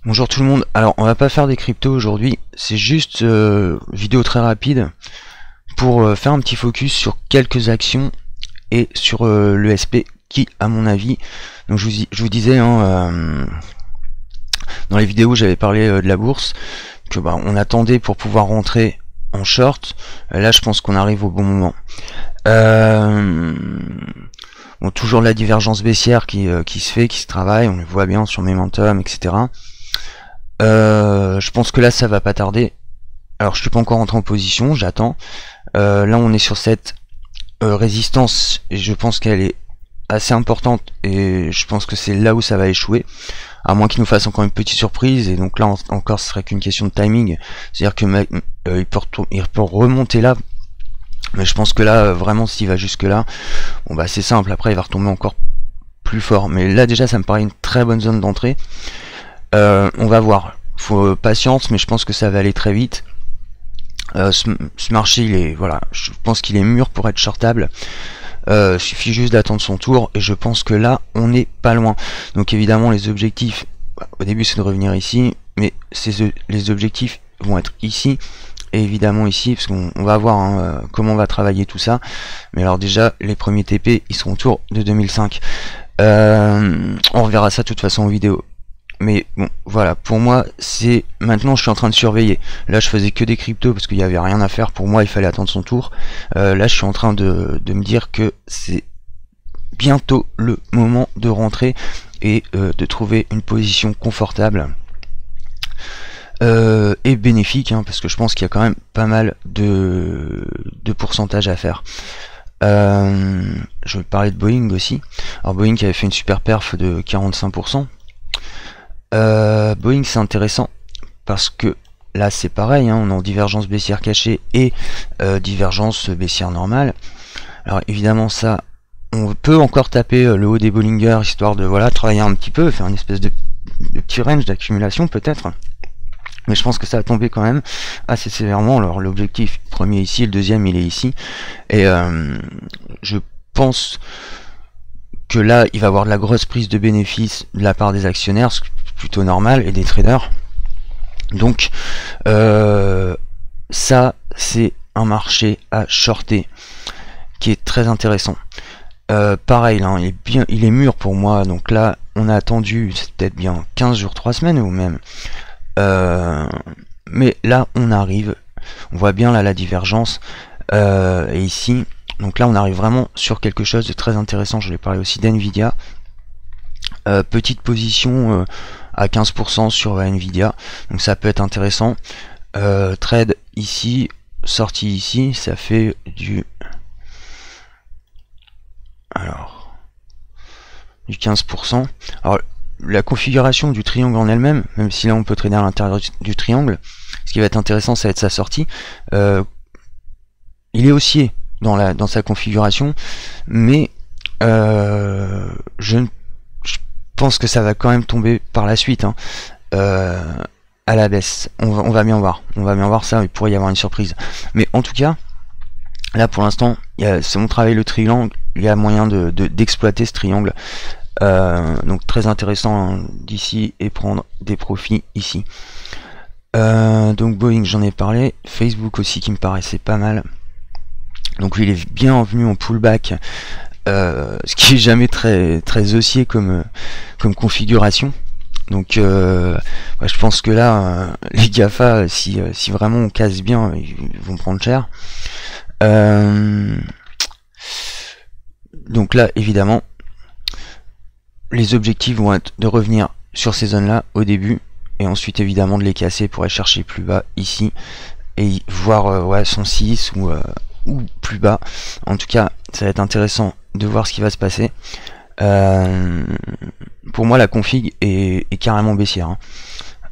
Bonjour tout le monde. Alors on va pas faire des cryptos aujourd'hui, c'est juste vidéo très rapide pour faire un petit focus sur quelques actions et sur l'ESP qui à mon avis, donc je vous disais hein, dans les vidéos j'avais parlé de la bourse, que on attendait pour pouvoir rentrer en short. Là je pense qu'on arrive au bon moment. Bon, toujours la divergence baissière qui se fait, qui se travaille, on le voit bien sur Momentum, etc. Je pense que là ça va pas tarder. Alors je suis pas encore rentré en position, j'attends. Là on est sur cette résistance et je pense qu'elle est assez importante et je pense que c'est là où ça va échouer, à moins qu'il nous fasse encore une petite surprise, et donc là encore ce serait qu'une question de timing, c'est à dire que il peut remonter là, mais je pense que là vraiment s'il va jusque là, bon bah c'est simple, après il va retomber encore plus fort, mais là déjà ça me paraît une très bonne zone d'entrée. On va voir, faut patience, mais je pense que ça va aller très vite. Ce marché il est, voilà, je pense qu'il est mûr pour être shortable. Suffit juste d'attendre son tour et je pense que là on n'est pas loin. Donc évidemment les objectifs au début c'est de revenir ici, mais les objectifs vont être ici et évidemment ici, parce qu'on va voir hein, comment on va travailler tout ça. Mais alors déjà les premiers TP ils sont autour de 2005. On reverra ça de toute façon en vidéo. Mais bon, voilà, pour moi, c'est maintenant je suis en train de surveiller. Là, je faisais que des cryptos parce qu'il n'y avait rien à faire. Pour moi, il fallait attendre son tour. Là, je suis en train de me dire que c'est bientôt le moment de rentrer et de trouver une position confortable et bénéfique, hein, parce que je pense qu'il y a quand même pas mal de pourcentage à faire. Je vais parler de Boeing aussi. Alors Boeing qui avait fait une super perf de 45%. Boeing c'est intéressant parce que là c'est pareil, hein, on est en divergence baissière cachée et divergence baissière normale. Alors évidemment ça, on peut encore taper le haut des Bollinger histoire de voilà travailler un petit peu, faire une espèce de petit range d'accumulation peut-être. Mais je pense que ça a tombé quand même assez sévèrement. Alors l'objectif premier ici, le deuxième il est ici, et je pense que là il va y avoir de la grosse prise de bénéfices de la part des actionnaires, ce qui est plutôt normal, et des traders. Donc ça c'est un marché à shorter qui est très intéressant. Pareil là, il est mûr pour moi, donc là on a attendu, c'est peut-être bien 15 jours, 3 semaines ou même, mais là on arrive, on voit bien là la divergence, et ici donc là on arrive vraiment sur quelque chose de très intéressant. Je vais parler aussi d'NVIDIA, petite position à 15% sur Nvidia, donc ça peut être intéressant. Trade ici, sortie ici, ça fait du 15%. Alors la configuration du triangle en elle-même, même si là on peut trader à l'intérieur du triangle, ce qui va être intéressant ça va être sa sortie. Il est haussier dans sa configuration, mais je pense que ça va quand même tomber par la suite, hein, à la baisse. On va bien voir ça, il pourrait y avoir une surprise. Mais en tout cas, là pour l'instant, si on travaille le triangle, il y a moyen d'exploiter ce triangle. Donc très intéressant hein, d'ici, et prendre des profits ici. Donc Boeing j'en ai parlé, Facebook aussi qui me paraissait pas mal. Donc lui il est bien venu en pullback, ce qui est jamais très haussier comme configuration. Donc je pense que là les GAFA, si vraiment on casse bien, ils vont prendre cher. Donc là évidemment les objectifs vont être de revenir sur ces zones là au début, et ensuite évidemment de les casser pour aller chercher plus bas ici et voir ouais 106 ou plus bas. En tout cas ça va être intéressant de voir ce qui va se passer. Pour moi la config est carrément baissière,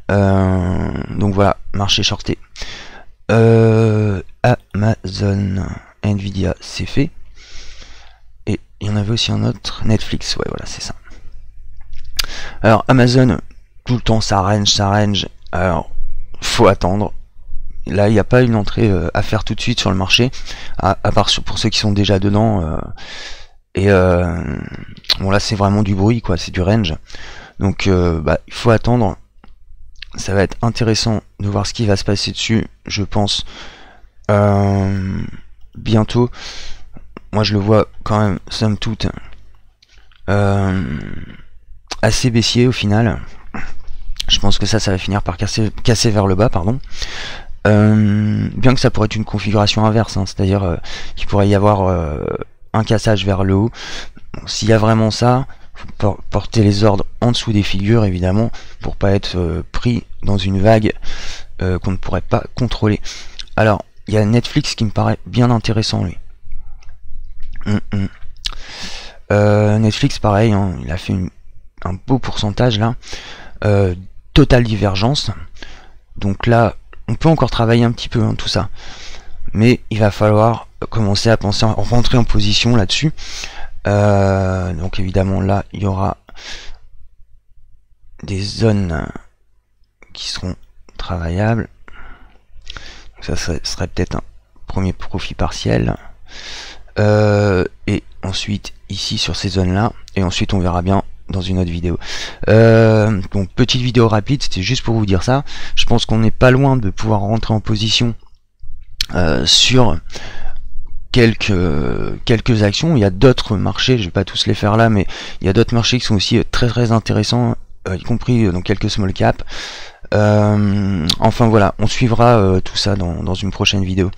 hein. Donc voilà, marché shorté. Amazon, Nvidia c'est fait, et il y en avait aussi un autre, Netflix, ouais voilà c'est ça. Alors Amazon tout le temps ça range, alors faut attendre. Là il n'y a pas une entrée à faire tout de suite sur le marché, à part pour ceux qui sont déjà dedans, et bon là c'est vraiment du bruit quoi, c'est du range, donc il faut attendre. ça va être intéressant de voir ce qui va se passer dessus, je pense, bientôt. Moi je le vois quand même, somme toute, assez baissier au final. Je pense que ça va finir par casser vers le bas, pardon. Bien que ça pourrait être une configuration inverse, hein, c'est-à-dire qu'il pourrait y avoir un cassage vers le haut. Bon, s'il y a vraiment ça, faut porter les ordres en dessous des figures, évidemment, pour pas être pris dans une vague qu'on ne pourrait pas contrôler. Alors, il y a Netflix qui me paraît bien intéressant, lui. Netflix, pareil, hein, il a fait un beau pourcentage là. Totale divergence. Donc là, on peut encore travailler un petit peu, hein, tout ça. Mais il va falloir commencer à penser à rentrer en position là-dessus. Donc évidemment, là, il y aura des zones qui seront travaillables. Donc ça serait peut-être un premier profit partiel. Et ensuite, ici, sur ces zones-là. Et ensuite, on verra bien dans une autre vidéo. Donc petite vidéo rapide, c'était juste pour vous dire ça. Je pense qu'on n'est pas loin de pouvoir rentrer en position sur quelques actions. Il y a d'autres marchés, je vais pas tous les faire là, mais il y a d'autres marchés qui sont aussi très intéressants, y compris dans quelques small cap. Enfin voilà, on suivra tout ça dans une prochaine vidéo.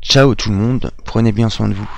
Ciao tout le monde, prenez bien soin de vous.